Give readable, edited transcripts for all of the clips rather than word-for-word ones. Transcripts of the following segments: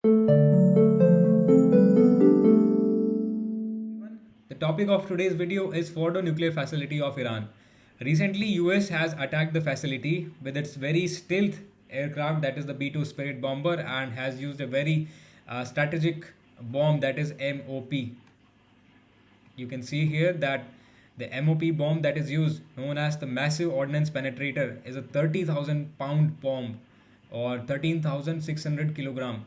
The topic of today's video is Fordo nuclear facility of Iran. Recently, US has attacked the facility with its very stealth aircraft, that is the B-2 Spirit bomber, and has used a very strategic bomb, that is MOP. You can see here that the MOP bomb that is used, known as the Massive Ordnance Penetrator, is a 30,000 pound bomb or 13,600 kilogram.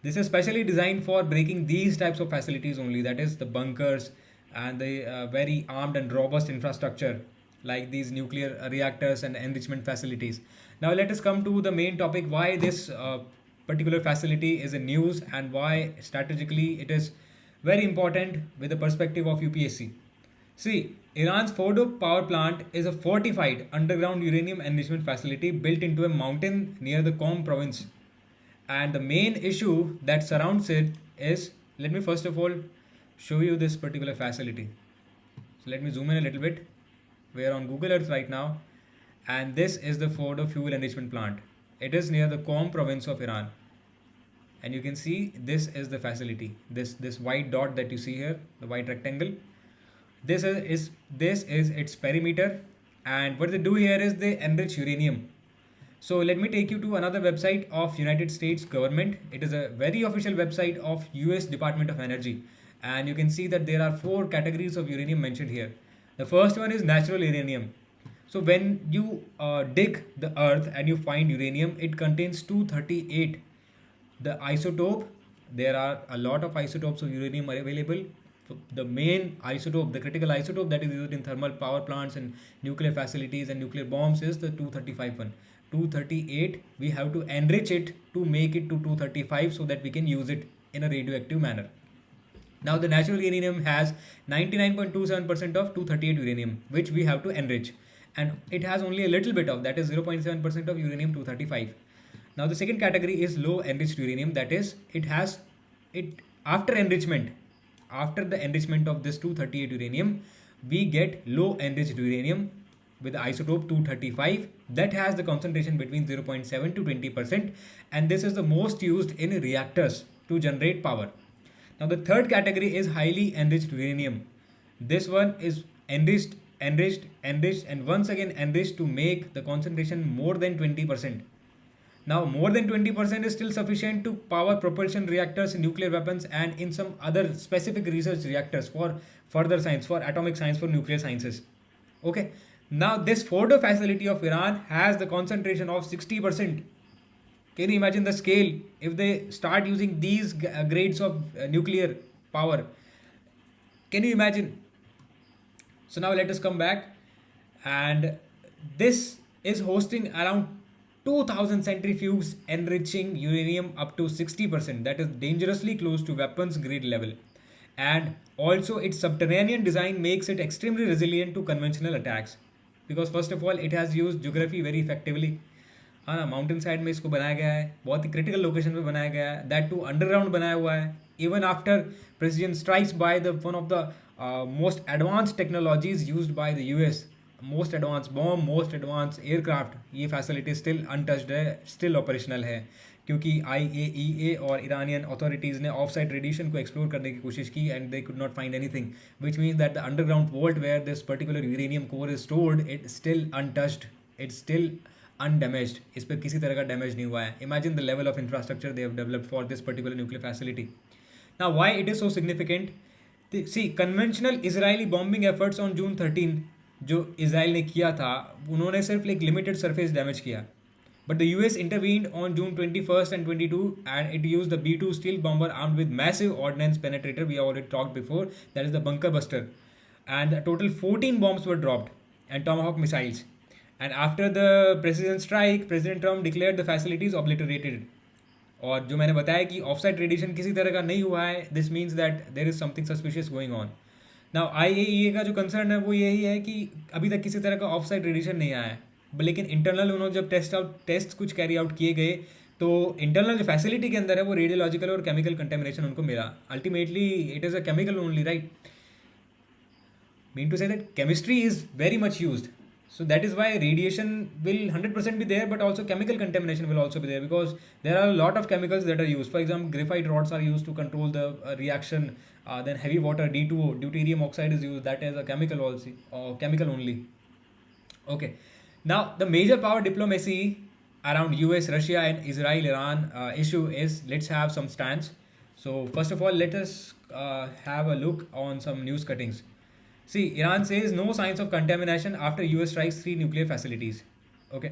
This is specially designed for breaking these types of facilities only, that is the bunkers and the very armed and robust infrastructure like these nuclear reactors and enrichment facilities. Now let us come to the main topic, why this particular facility is in news and why strategically it is very important with the perspective of UPSC. See, Iran's Fordo power plant is a fortified underground uranium enrichment facility built into a mountain near the Qom province. And the main issue that surrounds it is, let me first of all show you this particular facility. So let me zoom in a little bit. We are on Google Earth right now, and this is the Fordo fuel enrichment plant. It is near the Qom province of Iran, and you can see this is the facility. This white dot that you see here, the white rectangle. This is its perimeter, and what they do here is they enrich uranium. So let me take you to another website of United States government. It is a very official website of US Department of Energy, and you can see that there are four categories of uranium mentioned here. The first one is natural uranium. So when you dig the earth and you find uranium, it contains 238. The isotope, there are a lot of isotopes of uranium are available. So the main isotope, the critical isotope that is used in thermal power plants and nuclear facilities and nuclear bombs is the 235 one. 238, we have to enrich it to make it to 235 so that we can use it in a radioactive manner. Now the natural uranium has 99.27% of 238 uranium, which we have to enrich, and it has only a little bit of, that is 0.7% of uranium 235. Now the second category is low enriched uranium, that is it has it after enrichment, after the enrichment of this 238 uranium, we get low enriched uranium with the isotope 235 that has the concentration between 0.7 to 20%, and this is the most used in reactors to generate power. Now the third category is highly enriched uranium. This one is enriched and once again enriched to make the concentration more than 20%. Now more than 20% is still sufficient to power propulsion reactors in nuclear weapons and in some other specific research reactors for further science, for atomic science, for nuclear sciences. Okay. Now this Fordo facility of Iran has the concentration of 60%. Can you imagine the scale if they start using these grades of nuclear power? Can you imagine? So now let us come back, and this is hosting around 2000 centrifuges enriching uranium up to 60%, that is dangerously close to weapons grade level. And also its subterranean design makes it extremely resilient to conventional attacks, because first of all it has used geography very effectively. हाँ ना, mountain side में इसको बनाया गया है, बहुत ही critical location पे बनाया गया है, दैट टू अंडरग्राउंड बनाया हुआ है. Even after president strikes by the one of the most advance technologies used by the US, most advance bomb, most advance aircraft, ये फैसिलिटी स्टिल अनटच्ड है, स्टिल ऑपरेशनल है, क्योंकि IAEA और Iranian authorities ने off side radiation को explore करने की कोशिश की and they could not find anything, which means that the underground vault where this particular uranium core is stored, it still untouched, it still undamaged. इस पर किसी तरह का डैमेज नहीं हुआ है. Imagine the level of infrastructure they have developed for this particular nuclear facility. Now why it is so significant? See, conventional Israeli bombing efforts on June 13 जो Israel ने किया था, उन्होंने सिर्फ एक लिमिटेड सरफेस डैमेज किया. But the US intervened on June 21st and 22 and it used the B-2 stealth bomber armed with massive ordnance penetrator, we already talked before, that is the bunker buster. And a total 14 bombs were dropped and Tomahawk missiles. And after the president's strike, President Trump declared the facilities obliterated. और जो मैंने बताया कि offsite radiation किसी तरह का नहीं हुआ है, this means that there is something suspicious going on. Now IAEA का जो कंसर्न है वो यही है कि अभी तक किसी तरह का ऑफसाइट रेडिएशन नहीं आया है, लेकिन इंटरनल उन्होंने जब टेस्ट कुछ कैरी आउट किए गए तो इंटरनल जो फैसिलिटी के अंदर है वो रेडियोलॉजिकल और केमिकल कंटेमिनेशन उनको मिला. Ultimately it is a chemical only, right? Mean to say that chemistry is very much used. So that is why radiation will 100% be there, but also chemical contamination will also be there, because there are a lot of chemicals that are used. For example, graphite rods are used to control the reaction. Then heavy water D2O, deuterium oxide is used. That is a chemical also, or chemical only. Okay. Now the major power diplomacy around US, Russia, and Israel Iran issue is, let's have some stance. So first of all, let us have a look on some news cuttings. See, Iran says no signs of contamination after US strikes 3 nuclear facilities. Okay.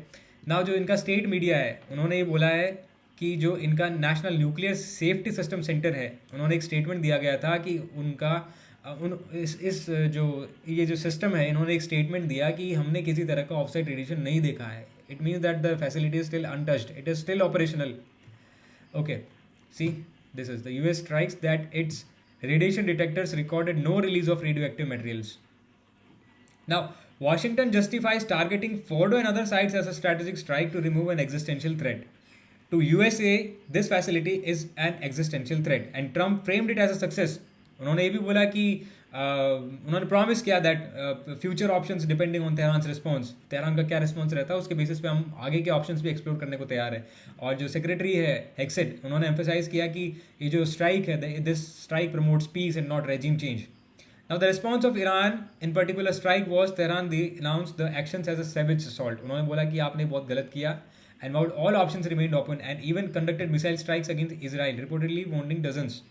Now जो इनका state media है, उन्होंने ये बोला है कि जो इनका national nuclear safety system centre है, उन्होंने एक स्टेटमेंट दिया गया था कि उनका उन इस जो ये जो सिस्टम है, इन्होंने एक स्टेटमेंट दिया कि हमने किसी तरह का ऑफसाइट रेडिएशन नहीं देखा है. It means that the facility is still untouched, it is still operational. Okay, see this is the US strikes that it's radiation detectors recorded no release of radioactive materials. Now, Washington justifies targeting Fordo and other sites as a strategic strike to remove an existential threat. To USA, this facility is an existential threat, and Trump framed it as a success. उन्होंने ये भी बोला कि उन्होंने promise किया that future options depending on Tehran response, Tehran का क्या response रहता है उसके बेसिस पे हम आगे के ऑप्शंस भी एक्सप्लोर करने को तैयार है. और जो सेक्रेटरी है हेक्सेट, उन्होंने एम्फेसाइज किया कि ये जो स्ट्राइक है, this strike promotes peace and not regime change. Now the response of Iran in particular strike was Tehran they announce the actions as a savage assault. उन्होंने बोला कि आपने बहुत गलत किया, and vowed all options remained open, and even conducted missile strikes against Israel, reportedly wounding dozens.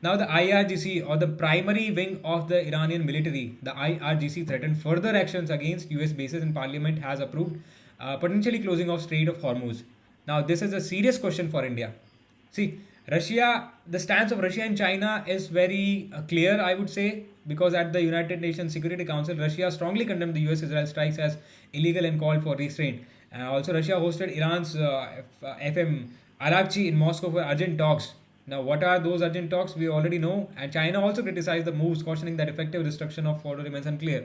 Now, the IRGC, or the primary wing of the Iranian military, the IRGC threatened further actions against US bases, and Parliament has approved potentially closing of Strait of Hormuz. Now, this is a serious question for India. See, Russia, the stance of Russia and China is very clear, I would say, because at the United Nations Security Council, Russia strongly condemned the US-Israel strikes as illegal and called for restraint. And also, Russia hosted Iran's FM Arakchi in Moscow for urgent talks. Now, what are those urgent talks? We already know. And China also criticized the moves, cautioning that effective destruction of Fordo remains unclear.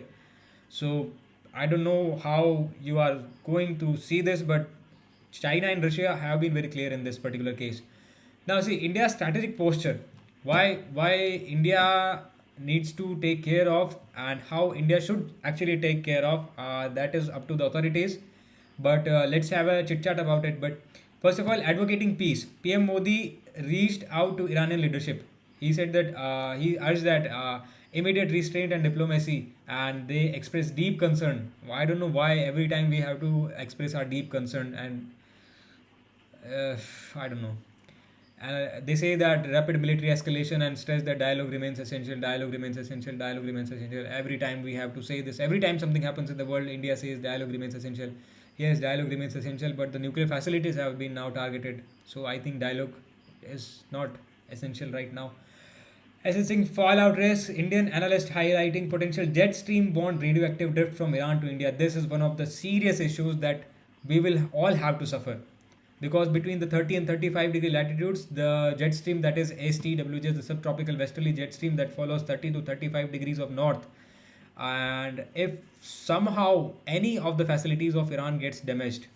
So, I don't know how you are going to see this, but China and Russia have been very clear in this particular case. Now, see, India's strategic posture. Why India needs to take care of, and how India should actually take care of, that is up to the authorities. But let's have a chit chat about it. But first of all, advocating peace. PM Modi reached out to Iranian leadership. He said that he urged that immediate restraint and diplomacy, and they expressed deep concern. I don't know why every time we have to express our deep concern, and I don't know. They say that rapid military escalation, and stress that dialogue remains essential. Dialogue remains essential. Dialogue remains essential. Every time we have to say this. Every time something happens in the world, India says dialogue remains essential. Yes, dialogue remains essential, but the nuclear facilities have been now targeted. So I think dialogue is not essential right now. Assessing fallout risk, Indian analyst highlighting potential jet stream-borne radioactive drift from Iran to India. This is one of the serious issues that we will all have to suffer. Because between the 30 and 35 degree latitudes, the jet stream that is STWJ, the subtropical westerly jet stream that follows 30 to 35 degrees of north. And if somehow any of the facilities of Iran gets damaged,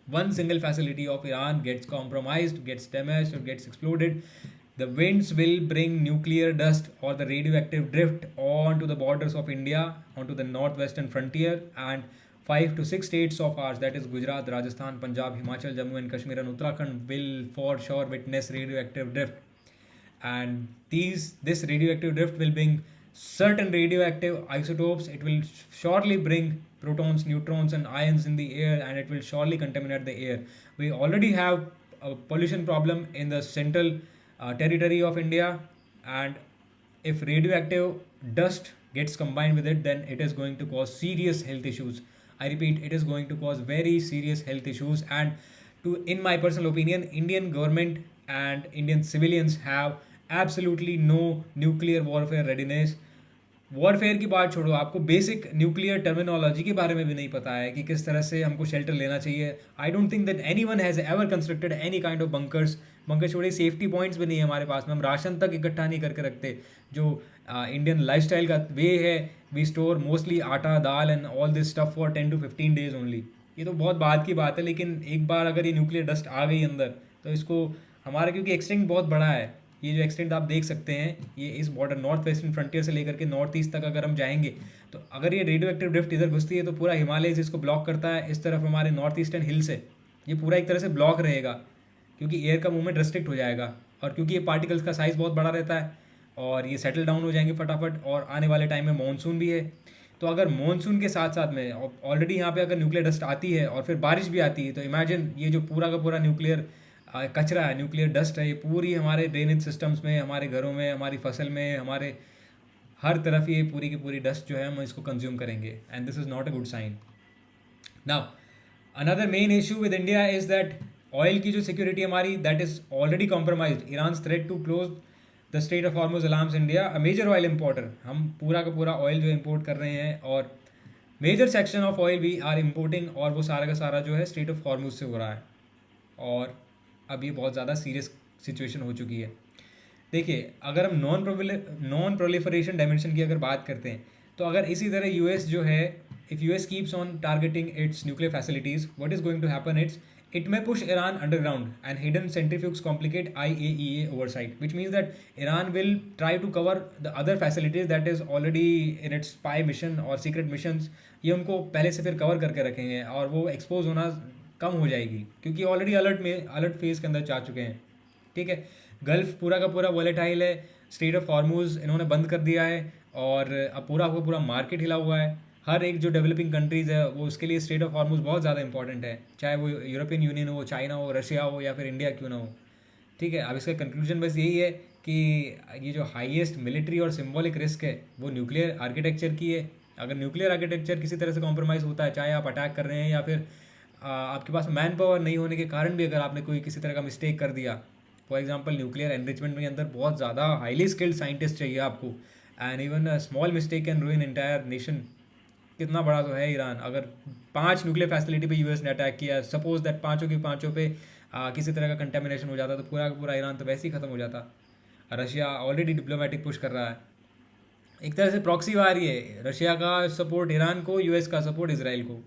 one single facility of Iran gets compromised, gets damaged, or gets exploded, the winds will bring nuclear dust or the radioactive drift onto the borders of India, onto the northwestern frontier, and 5 to 6 states of ours, that is Gujarat, Rajasthan, Punjab, Himachal, Jammu and Kashmir, and Uttarakhand, will for sure witness radioactive drift. And this radioactive drift will bring certain radioactive isotopes. It will surely bring protons, neutrons, and ions in the air, and it will surely contaminate the air. We already have a pollution problem in the central territory of India, and if radioactive dust gets combined with it, then it is going to cause serious health issues. I repeat, it is going to cause very serious health issues. And in my personal opinion, Indian government and Indian civilians have absolutely no nuclear warfare readiness. Warfare की बात छोड़ो, आपको basic nuclear terminology के बारे में भी नहीं पता है कि किस तरह से हमको शेल्टर लेना चाहिए. I don't think that any one has ever constructed any kind of bunkers छोड़े सेफ्टी पॉइंट्स भी नहीं है हमारे पास में. हम राशन तक इकट्ठा नहीं करके रखते. जो इंडियन लाइफस्टाइल का वे है, we store mostly atta, dal and all this stuff for 10 to 15 days only. ये तो बहुत बाद की बात है, लेकिन एक बार अगर ये न्यूक्लियर डस्ट आ गई अंदर, तो इसको हमारा, क्योंकि एक्सटेंट बहुत बड़ा है, ये जो एक्सटेंट आप देख सकते हैं, ये इस बॉर्डर नॉर्थ वेस्टर्न फ्रंटियर से लेकर के नॉर्थ ईस्ट तक अगर हम जाएंगे, तो अगर ये रेडियो एक्टिव ड्रिफ्ट इधर घुसती है तो पूरा हिमालय इसको ब्लॉक करता है, इस तरफ हमारे नॉर्थ ईस्टर्न हिल से ये पूरा एक तरह से ब्लॉक रहेगा, क्योंकि एयर का मूवमेंट रेस्ट्रिक्ट हो जाएगा, और क्योंकि ये पार्टिकल्स का साइज़ बहुत बड़ा रहता है और ये सेटल डाउन हो जाएंगे फटाफट, और आने वाले टाइम में मानसून भी है। तो अगर मानसून के साथ साथ में ऑलरेडी यहाँ पे अगर न्यूक्लियर डस्ट आती है और फिर बारिश भी आती है, तो इमेजिन ये जो पूरा का पूरा न्यूक्लियर कचरा है, न्यूक्लियर डस्ट है, ये पूरी हमारे ड्रेनेज सिस्टम्स में, हमारे घरों में, हमारी फसल में, हमारे हर तरफ ये पूरी की पूरी डस्ट जो है हम इसको कंज्यूम करेंगे, and this is not a good sign. Now another main issue with India is that oil की जो सिक्योरिटी हमारी, that is already compromise. Iran threat to close the strait of Hormuz alarms India, a major oil importer. हम पूरा का पूरा oil जो import कर रहे हैं, और major section of oil we are importing, और वो सारा का सारा जो है स्टेट ऑफ हॉर्मुज से हो रहा है, और अब ये बहुत ज़्यादा सीरियस सिचुएशन हो चुकी है। देखिए, अगर हम नॉन प्रोलिफरेशन डायमेंशन की अगर बात करते हैं, तो अगर इसी तरह यूएस जो है, if US keeps on targeting its nuclear facilities, what is going to happen, it may push Iran underground, and hidden centrifuges complicate IAEA oversight, which means that Iran will try to cover the other facilities that is already in its spy mission or secret missions। ये उनको पहले से फिर cover करके रखेंगे, और वो expose होना कम हो जाएगी, क्योंकि ऑलरेडी अलर्ट फेज के अंदर जा चुके हैं। ठीक है, गल्फ पूरा का पूरा वॉलेटाइल है, स्टेट ऑफ हॉर्मुज इन्होंने बंद कर दिया है, और अब पूरा का पूरा मार्केट हिला हुआ है। हर एक जो डेवलपिंग कंट्रीज़ है वो उसके लिए स्टेट ऑफ हॉर्मुज बहुत ज़्यादा इंपॉर्टेंट है, चाहे वो यूरोपियन यूनियन हो, चाइना हो, रशिया हो, या फिर इंडिया क्यों ना हो। ठीक है, अब इसका कंक्लूजन बस यही है कि ये जो हाईएस्ट मिलिट्री और सिंबॉलिक रिस्क है वो न्यूक्लियर आर्किटेक्चर की है। अगर न्यूक्लियर आर्किटेक्चर किसी तरह से कॉम्प्रोमाइज़ होता है, चाहे आप अटैक कर रहे हैं या फिर आपके पास मैन पावर नहीं होने के कारण भी अगर आपने कोई किसी तरह का मिस्टेक कर दिया, फॉर एग्जांपल न्यूक्लियर एनरिचमेंट के अंदर बहुत ज़्यादा हाईली स्किल्ड साइंटिस्ट चाहिए आपको, and even a small mistake can रूइन entire nation. कितना बड़ा तो है ईरान, अगर 5 न्यूक्लियर फैसिलिटी पे यूएस ने अटैक किया, सपोज दैट पाँचों की पाँचों पे किसी तरह का कंटेमिनेशन हो जाता, तो पूरा का पूरा ईरान तो वैसे ही ख़त्म हो जाता। रशिया ऑलरेडी डिप्लोमेटिक पुश कर रहा है, एक तरह से प्रॉक्सी आ रही है, रशिया का सपोर्ट ईरान को, यूएस का सपोर्ट इसराइल को।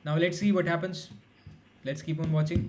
Now let's see what happens, let's keep on watching.